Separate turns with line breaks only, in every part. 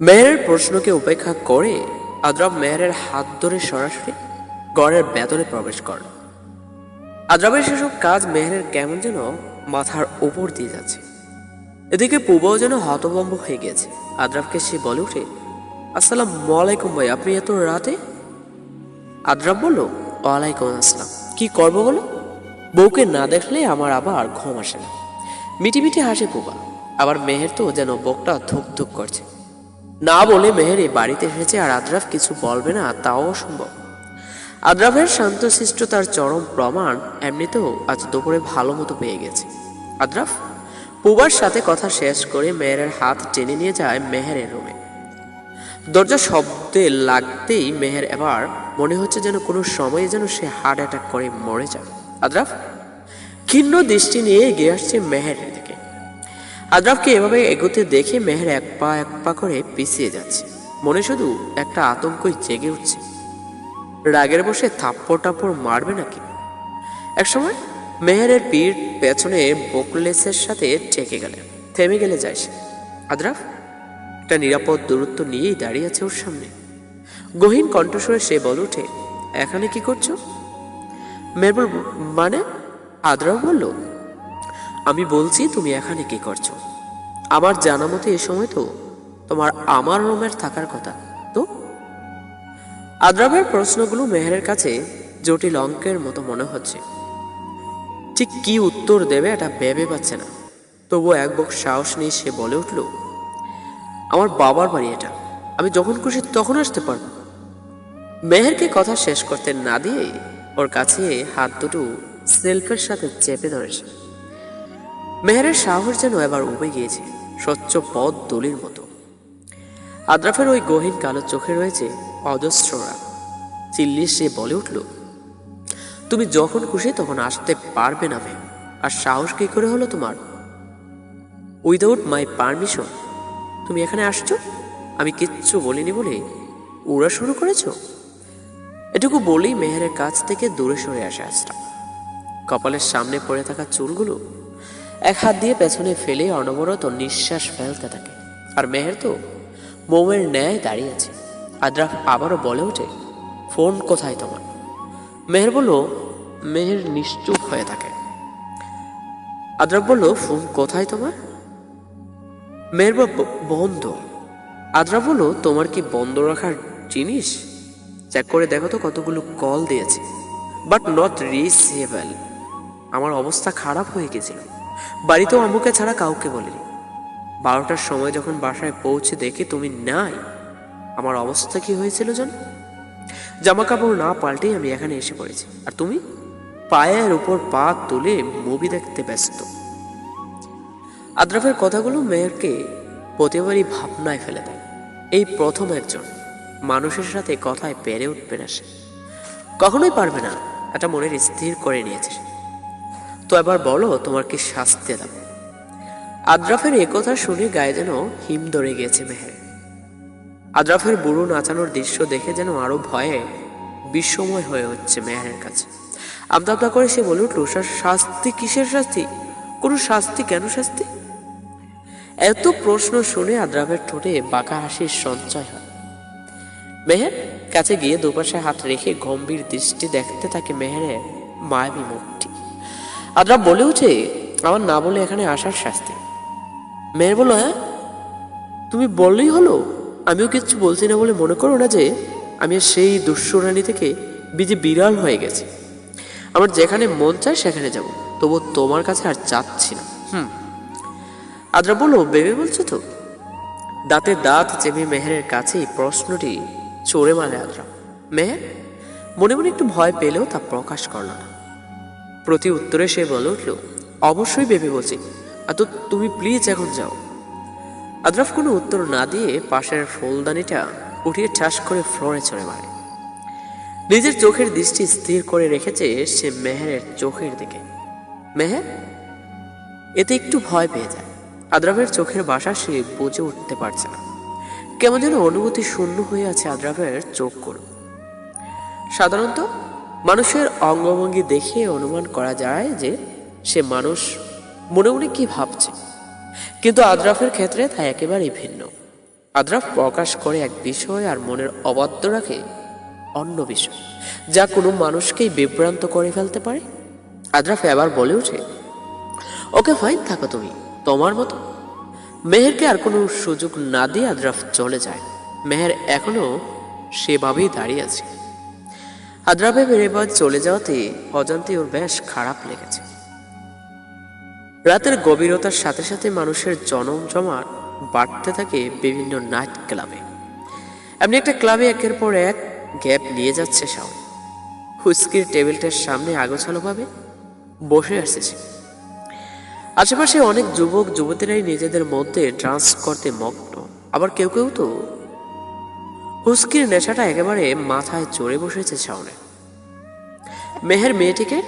মেহেরের প্রশ্নকে উপেক্ষা করে আদ্রাব মেহেরের হাত ধরে সরাসরি ঘরের ভেতরে প্রবেশ করল। আদ্রাবের সেসব কাজ মেহেরের কেমন যেন মাথার উপর দিয়ে যাচ্ছে। এদিকে পূবাও যেন হতভম্ব হয়ে গেছে। আদ্রাবকে সে বলে উঠে, আসসালামু আলাইকুম ভাই, আপনি এত রাতে? আদ্রাব বলল, ওয়ালাইকুম আসসালাম। কি করবো বলো? বউকে না দেখলে আমার আবার ঘুম আসে না। মিটি মিটি হাসে পূবা। আবার মেহের তো যেন বকটা ধুক ধুক করছে। না বলে মেহের এই বাড়িতে এসেছে আর আদ্রাফ কিছু বলবে না তাও অসম্ভব। আদ্রাফের শান্তশিষ্টতার চরম প্রমাণ এমনিতেও আজ দুপুরে ভালো মতো পেয়ে গেছে। আদ্রাফ পূবার সাথে কথা শেষ করে মেহেরের হাত টেনে নিয়ে যায় মেহেরের রুমে। দরজা শব্দে লাগতেই মেহের এবার মনে হচ্ছে যেন কোনো সময়ে যেন সে হার্ট অ্যাটাক করে মরে যাবে। আদ্রাফ ক্ষীণ দৃষ্টি নিয়ে এগিয়ে আসছে মেহেরের দিকে। আদ্রাফকে এভাবে এগোতে দেখে মেহের এক পা করে পিছিয়ে যাচ্ছে। মনে শুধু একটা আতঙ্কই জেগে উঠছে, রাগের বসে থাপ্পড় টাপ্পড় মারবে নাকি। একসময় মেহেরের পিঠ পেছনে বোকলেসের সাথে ঠেকে গেলে থেমে গেলে যায় সে। আদ্রাফ একটা নিরাপদ দূরত্ব নিয়েই দাঁড়িয়ে আছে ওর সামনে। গহীন কণ্ঠস্বরে সে বলে ওঠে, এখানে কি করছো? মেহের বলল, মানে? আদ্রাফ বলল, আমি বলছি তুমি এখানে কি করছো? আমার জানা মতে এ সময় তো তোমার আমার রুমের থাকার কথা তো। আদ্রাবের প্রশ্নগুলো মেহেরের কাছে জটিল অঙ্কের মতো মনে হচ্ছে। ঠিক কি উত্তর দেবে এটা ভেবে পাচ্ছে না। তবুও এক বক সাহস নিয়ে সে বলে উঠল, আমার বাবার বাড়ি এটা, আমি যখন খুশি তখন আসতে পারবো। মেহেরকে কথা শেষ করতে না দিয়ে ওর কাছে হাত দুটো সেলফের সাথে চেপে ধরেছে। মেহেরের সাহস যেন এবার উবে গিয়েছে স্বচ্ছ পথ দলির মতো। আদ্রাফের ওই গহীন কালো চোখে রয়েছে অজস্র রাগ। চিল্লিয়ে সে বলে উঠল, তুমি যখন খুশি তখন আসতে পারবে না মেয়ে। আর সাহস কি করে হলো তোমার? উইদাউট মাই পারমিশন তুমি এখানে আসছো? আমি কিচ্ছু বলিনি বলে উড়া শুরু করেছো? এটুকু বলেই মেহেরের কাছ থেকে দূরে সরে আসে আজরাফ। কপালের সামনে পড়ে থাকা চুলগুলো এক হাত দিয়ে পেছনে ফেলে অনবরত নিঃশ্বাস ফেলতে থাকে। আর মেহের তো মোমের ন্যায় দাঁড়িয়ে আছে। আদ্রাফ আবারও বলে ওঠে, ফোন কোথায় তোমার? মেহের বলল, মেহের নিশ্চুপ হয়ে থাকে। আদ্রাফ বলল, ফোন কোথায় তোমার? মেহের বন্ধ। আদ্রাফ বলল, তোমার কি বন্ধ রাখার জিনিস? চেক করে দেখো তো কতগুলো কল দিয়েছে, বাট নট রিচেবল। আমার অবস্থা খারাপ হয়ে গেছিল। বাড়িতেও আম্মুকে ছাড়া কাউকে বলিনি। 12টার সময় যখন বাসায় পৌঁছে দেখি তুমি নাই, আমার অবস্থা কি হয়েছিল জানো? জামা কাপড় না পাল্টেই আমি এখানে এসে পড়েছি, আর তুমি পায়ের উপর পা তুলে মুভি দেখতে ব্যস্ত। আদ্রাফের কথাগুলো মেয়েরকে প্রতিবারই ভাবনায় ফেলে দেয়। এই প্রথম একজন মানুষের সাথে কথায় পেরে উঠবে না সে, কখনোই পারবে না, এটা মনের স্থির করে নিয়েছে। তো এবার বলো, তোমার কি শাস্তি দাও? আদ্রাফের একথা শুনে গায়ে যেন হিম ধরে গিয়েছে মেহের। আদ্রাফের বুড়ো নাচানোর দৃশ্য দেখে যেন আরো ভয়ে বিস্ময় হয়ে হচ্ছে মেহেরের কাছে। আমতা আমতা করে সে বলে উঠল, শাস্তি কিসের শাস্তি? কোনো শাস্তি কেন শাস্তি? এত প্রশ্ন শুনে আদ্রাফের ঠোঁটে বাঁকা হাসির সঞ্চয় হয়। মেহের কাছে গিয়ে দুপাশে হাত রেখে গম্ভীর দৃষ্টি দেখতে থাকে মেহেরের মায়াবী মুখটি। আদ্রাফ বলে উঠে, আমার না বলে এখানে আসার শাস্তি? মেহের বলল, হ্যাঁ তুমি বললেই হলো। আমিও কিচ্ছু বলছি না বলে মনে করো না যে আমি সেই দুঃস্বরানী থেকে বিজে বিড়াল হয়ে গেছি। আমার যেখানে মন চায় সেখানে যাব, তবু তোমার কাছে আর যাচ্ছি না। আদ্রাফ বলল, বেবি বলছো তো? দাঁতে দাঁত চেপে মেহেরের কাছেই প্রশ্নটি চড়ে মারে আদ্রাফ। মেহের মনে মনে একটু ভয় পেলেও তা প্রকাশ করল না। প্রতি উত্তরে সে বলে উঠল, অবশ্যই বেবি বলছি, আর তো তুমি প্লিজ এখন যাও। আদ্রাফ কোনো উত্তর না দিয়ে পাশের ফুলদানিটা উঠিয়ে ঠাস করে ফ্লোরে চড়ে মারে। নিজের চোখের দৃষ্টি স্থির করে রেখেছে সে মেহেরের চোখের দিকে। মেহের এতে একটু ভয় পেয়ে যায়। আদ্রাফের চোখের ভাষা সে বুঝে উঠতে পারছে না। কেমন যেন অনুভূতি শূন্য হয়ে আছে আদ্রাফের চোখগুলো। সাধারণত মানুষের অঙ্গভঙ্গি দেখে অনুমান করা যায় যে সে মানুষ মনে মনে কি ভাবছে, কিন্তু আদ্রাফের ক্ষেত্রে তা একেবারেই ভিন্ন। আদ্রাফ প্রকাশ করে এক বিষয় আর মনের অবাধ্য রাখে অন্য বিষয়, যা কোনো মানুষকেই বিভ্রান্ত করে ফেলতে পারে। আদ্রাফ এবার বলে ওঠে, ওকে ফাইন, থাকো তুমি তোমার মতো। মেহেরকে আর কোনো সুযোগ না দিয়ে আদ্রাফ চলে যায়। মেহের এখনো সেভাবেই দাঁড়িয়ে আছে। আদ্রাফের এবার চলে যাওয়াতে অজান্তে ওর বেশ খারাপ লেগেছে। রাতের গভীরতার সাথে সাথে মানুষের জমজমাট বাড়তে থাকে বিভিন্ন নাইট ক্লাবে। এমনি একটা ক্লাবে একের পর এক গ্যাপ নিয়ে যাচ্ছে শাওন। হুস্কির টেবিলটার সামনে আগোছালোভাবে বসে আসছে। আশেপাশে অনেক যুবক যুবতীরাই নিজেদের মধ্যে ডান্স করতে মগ্ন। আবার কেউ কেউ তো হুস্কির নেশাটা একেবারে মাথায় চড়ে বসেছে শাওনের। মেহের মেয়েটিকে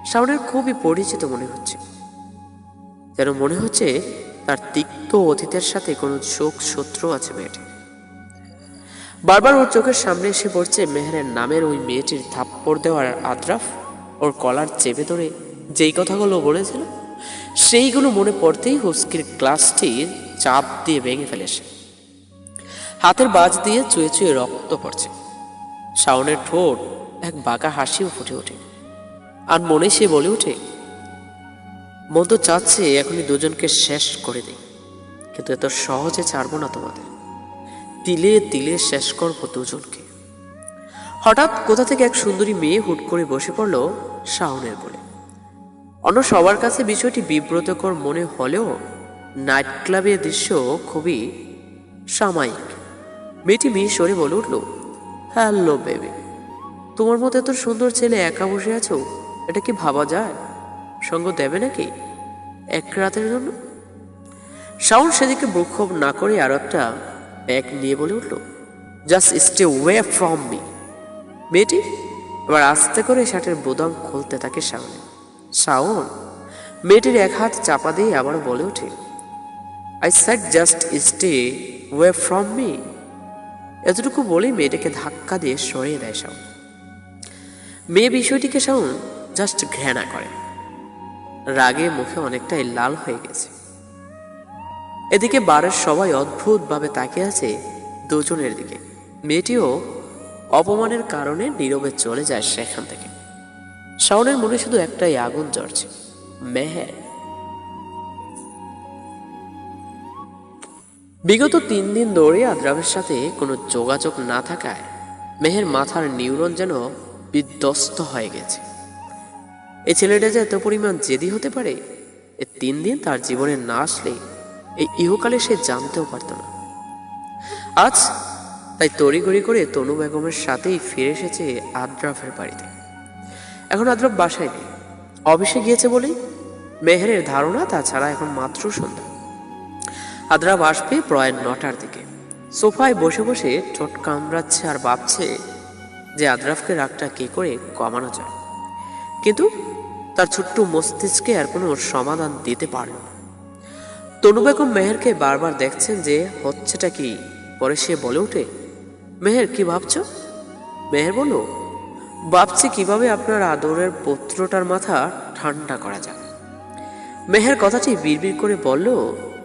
শাওনের খুবই পরিচিত মনে হচ্ছে। যেন মনে হচ্ছে তার তিক্ত অতীতের সাথে কোনো চোখ শত্রু আছে মেয়েটি। বারবার ওর চোখের সামনে এসে পড়ছে মেহেরের নামের ওই মেয়েটির থাপ্পড় দেওয়ার আদ্রাফ ওর কলার চেপে ধরে যেই কথাগুলো বলেছিল সেইগুলো মনে পড়তেই হুস্কির গ্লাসটির চাপ দিয়ে ভেঙে ফেলেছে। হাতের বাজ দিয়ে চুয়ে চুয়ে রক্ত পড়ছে। শাওনের ঠোঁট এক বাঁকা হাসিও ফুটে ওঠে। আর মনে সে বলে ওঠে, মন তো চাচ্ছে এখনই দুজনকে শেষ করে দিই, কিন্তু এত সহজে ছাড়বো না তোমাদের। তিলে তিলে শেষ করবো দুজনকে। হঠাৎ কোথা থেকে এক সুন্দরী মেয়ে হুট করে বসে পড়ল শাওনের কোলে। অন্য সবার কাছে বিষয়টি বিব্রতকর মনে হলেও নাইট ক্লাবের দৃশ্য খুবই সাময়িক। মেয়েটি মিশরে বলে উঠল, হ্যালো বেবি, তোমার মতো এত সুন্দর ছেলে একা বসে আছো, এটা কি ভাবা যায়? সঙ্গ দেবে নাকি এক রাতের জন্য? শাওন সেদিকে ভ্রুক্ষেপ না করে আরো একটা ব্যাগ নিয়ে বলে উঠল, just stay way from me. মেয়েটি এবার আস্তে করে শার্টের বোতাম খুলতে থাকে শাওনে। শাওন মেয়েটির এক হাত চাপা দিয়ে আবার বলে ওঠে, I said just stay way from me. এতটুকু বলেই মেয়েটাকে ধাক্কা দিয়ে সরিয়ে দেয় শাওন। মেয়ে বিষয়টিকে শাওন জাস্ট ঘৃণা করে। রাগে মুখে অনেকটাই লাল হয়ে গেছে। এদিকে বারের সবাই অদ্ভুতভাবে তাকিয়ে আছে দুজনের দিকে। মেয়েটিও অপমানের কারণে নীরবে চলে যায় সেখান থেকে। শাওনের মনে শুধু একটাই আগুন জ্বলছে, মেহের। বিগত 3 দিন ধরে আদ্রাফের সাথে কোনো যোগাযোগ না থাকায় মেহের মাথার নিউরন যেন বিধ্বস্ত হয়ে গেছে। এই ছেলেটা যে এত পরিমাণ জেদি হতে পারে, এই 3 দিন তার জীবনে না আসলে এই ইহকালে সে জানতেও পারত না। আজ তাই তড়িঘড়ি করে তনু বেগমের সাথেই ফিরে এসেছে আদ্রাফের বাড়িতে। এখন আদ্রাফ বাসায় নেই, অফিসে গিয়েছে বলেই মেহেরের ধারণা, তাছাড়া এখন মাত্র সন্ধ্যা। আদ্রাফ আসবে প্রায় 9টার দিকে। সোফায় বসে বসে ঠোঁট কামড়াচ্ছে আর ভাবছে যে আদ্রাফকে রাগটা কি করে কমানো যায়, কিন্তু তার ছোট্ট মস্তিষ্কে আর কোনো সমাধান দিতে পারল না। তনু বেগম মেহেরকে বারবার দেখছেন যে হচ্ছেটা কি। পরে সে বলে ওঠে, মেহের কি ভাবছ? মেহের বলল, ভাবছি কিভাবে আপনার আদরের পুত্রটার মাথা ঠান্ডা করা যায়। মেহের কথাটি বিড়বিড় করে বলল,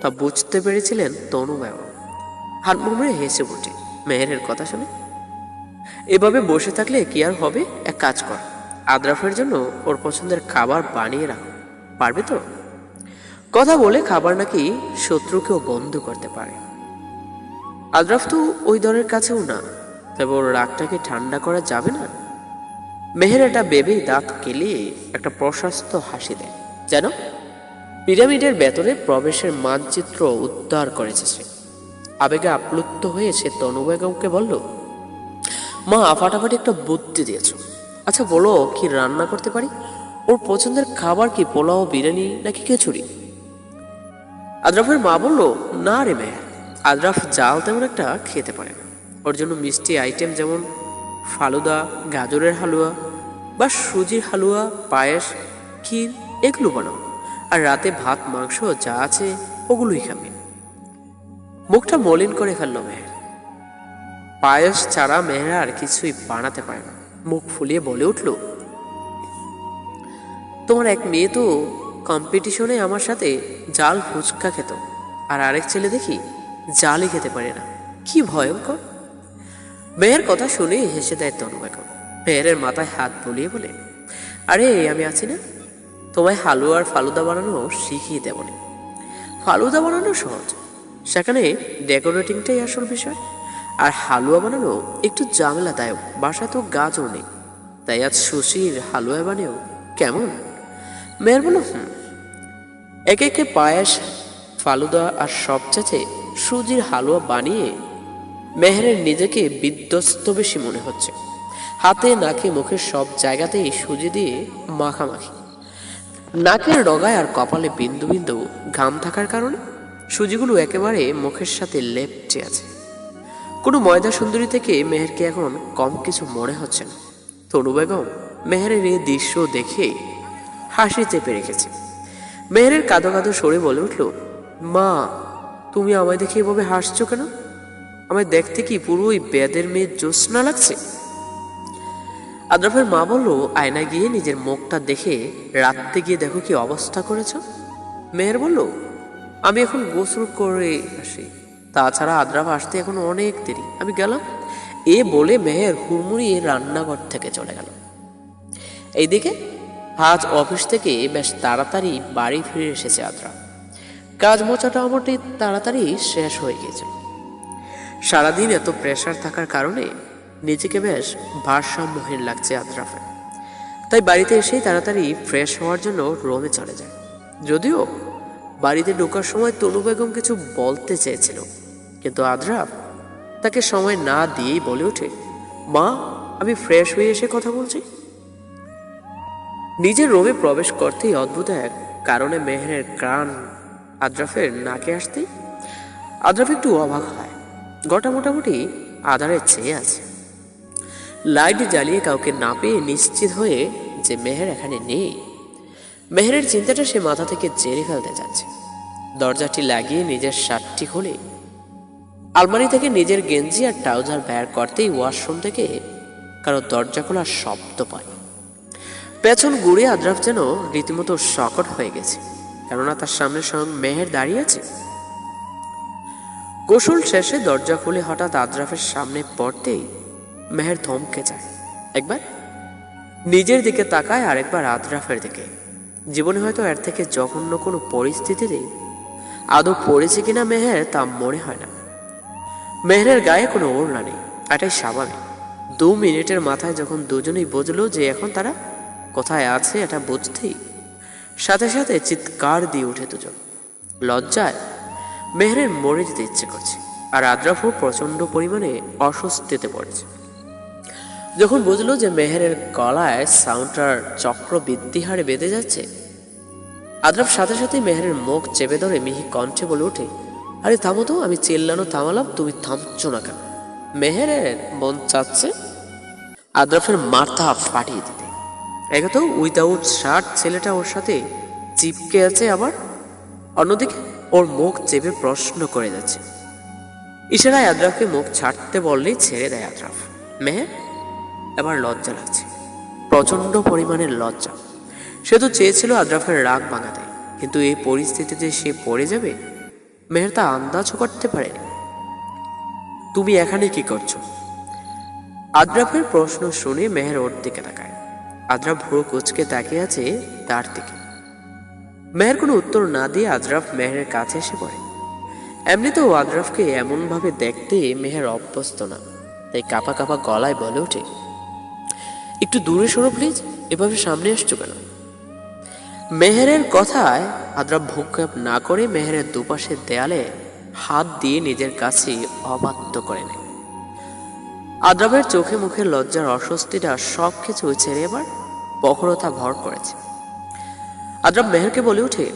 তা বুঝতে পেরেছিলেন তনু বেগম। হাত মুড়ে হেসে ওঠে মেহেরের কথা শুনে। এভাবে বসে থাকলে কি আর হবে? এক কাজ কর, আদ্রাফের জন্য ওর পছন্দের খাবার বানিয়ে রাখো, পারবে তো? কথা বলে খাবার নাকি শত্রুকেও বন্ধ করতে পারে। আদ্রাফ তো ওই দলের কাছেও না, তবে ওর রাগটাকে ঠান্ডা করা যাবে না। মেহের এটা ভেবেই দাঁত কেলিয়ে একটা প্রশস্ত হাসি দেয়, যেন পিরামিডের ভেতরে প্রবেশের মানচিত্র উদ্ধার করেছে সে। আবেগে আপ্লুত হয়ে সে তনু বেগমকে বলল, মা ফাটাফাটি একটা বুদ্ধি দিয়েছ। আচ্ছা বলো, কি রান্না করতে পারি? ওর পছন্দের খাবার কি, পোলাও, বিরিয়ানি নাকি খিচুড়ি? আদ্রাফের মা বলল, না রে মেহের, আদ্রাফ জাল তেমন একটা খেতে পারে না। ওর জন্য মিষ্টি আইটেম যেমন ফালুদা, গাজরের হালুয়া বা সুজির হালুয়া, পায়েস, ক্ষীর এগুলো বানাও। আর রাতে ভাত মাংস যা আছে ওগুলোই খাবে। মুখটা মলিন করে ফেললো মেহের। পায়েস ছাড়া মেহের আর কিছুই বানাতে পারে না। মুখ ফুলিয়ে বলে উঠল, তোমার এক মেয়ে তো কম্পিটিশনে আমার সাথে জাল ফুচকা খেত, আর আরেক ছেলে দেখি জালই খেতে পারে না। কি ভয়ঙ্কর! মেহের কথা শুনে হেসে দেয় তনু বেগম। মেহেরের মাথায় হাত বুলিয়ে বলে, আরে আমি আছি না, তোমায় হালুয়া আর ফালুদা বানানো শিখিয়ে দেব না। ফালুদা বানানো সহজ, সেখানে ডেকোরেটিংটাই আসল বিষয়। আর হালুয়া বানানো একটু ঝামেলাদায়ক, বাসায় তো গাজর নেই, তাই আজ সুশির হালুয়া বানিয়েও কেমন? মেয়ের বলল, একে একে পায়েস, ফালুদা আর সব চাচে সুজির হালুয়া বানিয়ে মেহেরের নিজেকে বিধ্বস্ত বেশি মনে হচ্ছে। হাতে নাকে মুখের সব জায়গাতেই সুজি দিয়ে মাখামাখি। নাকের ডগায় আর কপালে বিন্দু বিন্দু ঘাম থাকার কারণে সুজিগুলো একেবারে মুখের সাথে লেপটে আছে। কোনো ময়দা সুন্দরী থেকে মেহেরকে এখন কম কিছু মনে হচ্ছে না। তনু বেগম মেহেরের এই দৃশ্য দেখে হাসি চেপে রেখেছে। মেহেরের কাঁদো কাঁদো সরে বলে উঠল, মা, তুমি আমায় দেখে এভাবে হাসছো কেন? আমায় দেখতে কি পুরো ওই বেদের মেয়ে জ্যোৎস্না লাগছে? আদ্রাফের মা বলল, আয়নায় গিয়ে নিজের মুখটা দেখে রাত্রে গিয়ে দেখো কি অবস্থা করেছ। মেহের বলল, আমি এখন গোসল করে আসি, তাছাড়া আদ্রাফ আসতে এখন অনেক দেরি, আমি গেলাম। এ বলে মেহের হুড়মুড়িয়ে রান্নাঘর থেকে চলে গেল। এইদিকে আজ অফিস থেকে বেশ তাড়াতাড়ি বাড়ি ফিরে এসেছে আদ্রাফ। কাজ মোটামুটি তাড়াতাড়ি শেষ হয়ে গিয়েছিল। সারাদিন এত প্রেশার থাকার কারণে নিজেকে বেশ ভারসাম্যহীন লাগছে আদ্রাফের। তাই বাড়িতে এসেই তাড়াতাড়ি ফ্রেশ হওয়ার জন্য রুমে চলে যায়। যদিও বাড়িতে ঢোকার সময় তনু বেগম কিছু বলতে চেয়েছিল, কিন্তু আদ্রাফ তাকে সময় না দিয়েই বলে ওঠে, মা, আমি ফ্রেশ হয়ে এসে কথা বলছি। নিজের রুমে প্রবেশ করতেই অদ্ভুত এক কারণে মেহেরের কান আদ্রাফের নাকে আসতেই আদ্রাফ একটু অবাক হয়। ঘরটা মোটামুটি আধারে চেয়ে আছে। লাইট জ্বালিয়ে কাউকে না পেয়ে নিশ্চিত হয়ে যে মেহের এখানে নেই, মেহেরের চিন্তাটা সে মাথা থেকে ঝেড়ে ফেলতে যাচ্ছে। দরজাটি লাগিয়ে নিজের শার্টটি খুলে আলমারি থেকে নিজের গেঞ্জি আর ট্রাউজার বের করতেই ওয়াশরুম থেকে কারো দরজা খোলার শব্দ পায়। পেছন ঘুরে আদ্রাফ যেন রীতিমতো শকট হয়ে গেছে, কেননা তার সামনে স্বয়ং মেহের দাঁড়িয়ে আছে। গোসল শেষে দরজা খুলে হঠাৎ আদ্রাফের সামনে পড়তেই মেহের থমকে যায়। একবার নিজের দিকে তাকায়, আরেকবার আদ্রাফের দিকে। জীবনে হয়তো এর থেকে জঘন্য কোনো পরিস্থিতিতে আদৌ পড়েছে কিনা মেহের তা মনে হয় না। মেহেরের গায়ে কোনো ওড়না নেই, এটাই স্বাভাবিক। 2 মিনিটের মাথায় যখন দুজনেই বুঝলো যে এখন তারা কোথায় আছে, এটা বুঝতেই সাথে সাথে চিৎকার দিয়ে উঠে দুজন। লজ্জায় মেহেরের মরে যেতে ইচ্ছে করছে, আর আদ্রাফও প্রচন্ড পরিমাণে অস্বস্তিতে পড়েছে। যখন বুঝলো যে মেহেরের গলায় সাউন্ডটার চক্রবৃদ্ধি হারে বেঁধে যাচ্ছে, আদ্রাফ সাথে সাথে মেহেরের মুখ চেপে ধরে মিহি কণ্ঠে বলে ওঠে, আরে থামো তো, আমি চিল্লানো থামালাম, তুমি থামছো না কেন? মেহেরের মন চাচ্ছে আদ্রাফের মাথা ফাটিয়ে দিতে। একে তো উইদাউট শার্ট ছেলেটা ওর সাথে চিপকে আছে, আবার অন্যদিকে ওর মুখ চেপে প্রশ্ন করে যাচ্ছে। ইশারায় আদ্রাফকে মুখ ছাড়তে বললেই ছেড়ে দেয় আদ্রাফ। মেহের এবার লজ্জা লাগছে, প্রচন্ড পরিমাণের লজ্জা। সে তো চেয়েছিল আদ্রাফের রাগ ভাঙাতে, কিন্তু এই পরিস্থিতিতে সে পড়ে যাবে মেহের তা আন্দাজও করতে পারেনি। তুমি এখানে কি করছো? আদ্রাফের প্রশ্ন শুনে মেহের ওর দিকে তাকায়। আদ্রাফ ভুরু কুচকে তাকিয়ে আছে তার দিকে। মেহের কোনো উত্তর না দিয়ে আদ্রাফ মেহেরের কাছে এসে পড়ে। এমনিতেও আদ্রাফকে এমনভাবে দেখতে মেহের অভ্যস্ত না, তাই কাঁপা কাঁপা গলায় বলে ওঠে, একটু দূরে সরো প্লিজ, এভাবে সামনে আসছো কেন? মেহেরের কথায় আদ্রাফ ভ্রুক্ষেপ না করে মেহেরের দুপাশের দেয়ালে হাত দিয়ে নিজের কাছে অবাধ্য করে নেয়। আদ্রাফের চোখে মুখে লজ্জার অস্বস্তিটা সবকিছু ছেড়ে এবার প্রখরতা ভর করেছে। আদ্রাফ মেহেরকে বলে ওঠে,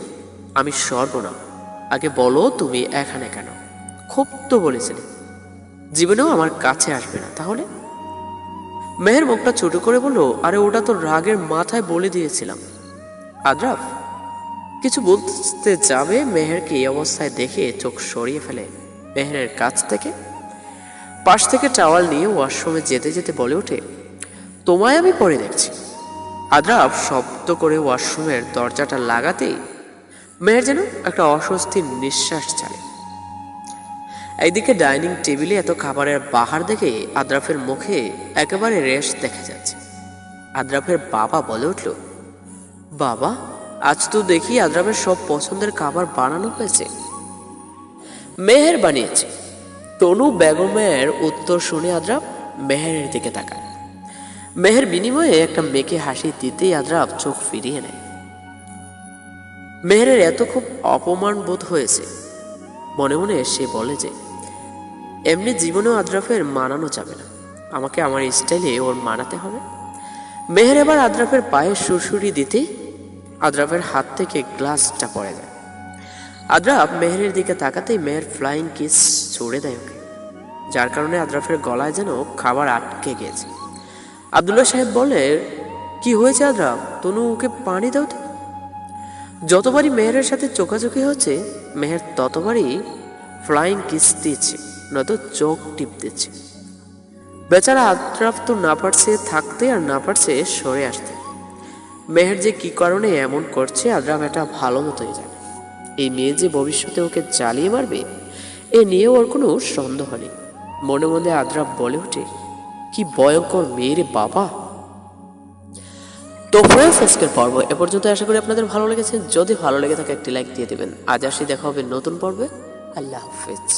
আমি সর্বনাম, আগে বলো তুমি এখানে কেন? খুব তো বলেছিলে জীবনেও আমার কাছে আসবে না, তাহলে? মেহের মুখটা ছোট করে বলল, আরে ওটা তো রাগের মাথায় বলে দিয়েছিলাম। আদ্রাফ কিছু বলতে যাবে, মেহেরকে এই অবস্থায় দেখে চোখ সরিয়ে ফেলে মেহেরের কাছ থেকে। পাশ থেকে টাওয়াল নিয়ে ওয়াশরুমে যেতে যেতে বলে ওঠে, তোমায় আমি পরে দেখছি। আদ্রাফ শব্দ করে ওয়াশরুমের দরজাটা লাগাতেই মেহের যেন একটা অস্বস্তির নিঃশ্বাস ছাড়ে। একদিকে ডাইনিং টেবিলে এত খাবারের বাহার দেখে আদ্রাফের মুখে একেবারে রেশ দেখা যাচ্ছে। আদ্রাফের বাবা বলে উঠল, বাবা, আজ তো দেখি আদ্রাফের সব পছন্দের খাবার বানানো হয়েছে। মেহের বানিয়েছে। তনু বেগমের উত্তর শুনে আদ্রাফ মেহেরের দিকে তাকায়। মেহের বিনিময়ে একটা মেয়েকে হাসি দিতেই আদ্রাফ চোখ ফিরিয়ে নেয়। মেহেরের এত খুব অপমান বোধ হয়েছে। মনে মনে সে বলে যে এমনি জীবনেও আদ্রাফের মানানো যাবে না, আমাকে আমার স্টাইলে ওর মানাতে হবে। মেহের এবার আদ্রাফের পায়ে সুরসুরি দিতেই আদ্রাফের হাত থেকে গ্লাসটা পড়ে যায়। আদ্রাফ মেহেরের দিকে তাকাতেই মেহের ফ্লাইং কিস ছুড়ে দেয় ওকে, যার কারণে আদ্রাফের গলায় যেন খাবার আটকে গিয়েছে। আব্দুল্লাহ সাহেব বলে, কি হয়েছে আদ্রাফ? তনু, ওকে পানি দাও তো। যতবারই মেহেরের সাথে চোখাচোখি হচ্ছে মেহের ততবারই ফ্লাইং কিস দিচ্ছে, নয়তো চোখ টিপ দিচ্ছে। বেচারা আদ্রাফ তো না পারছে থাকতে আর না পারছে সরে আসতে। মেহের যে কি কারণে এমন করছে আদ্রাফ এটা ভালো মতোই জানে। এই মেয়ে যে ভবিষ্যতে ওকে জ্বালিয়ে মারবে এ নিয়ে ওর কোনো সন্দেহ নেই। মনে মনে আদ্রাফ বলে ওঠে, কি ভয়ঙ্কর মেয়ে রে বাবা। তো ফ্রেন্ডস, আজকের পর্ব এ পর্যন্ত। আশা করি আপনাদের ভালো লেগেছে। যদি ভালো লেগে থাকে একটি লাইক দিয়ে দেবেন। আজ আসি, দেখা হবে নতুন পর্বে। আল্লাহ হাফেজ।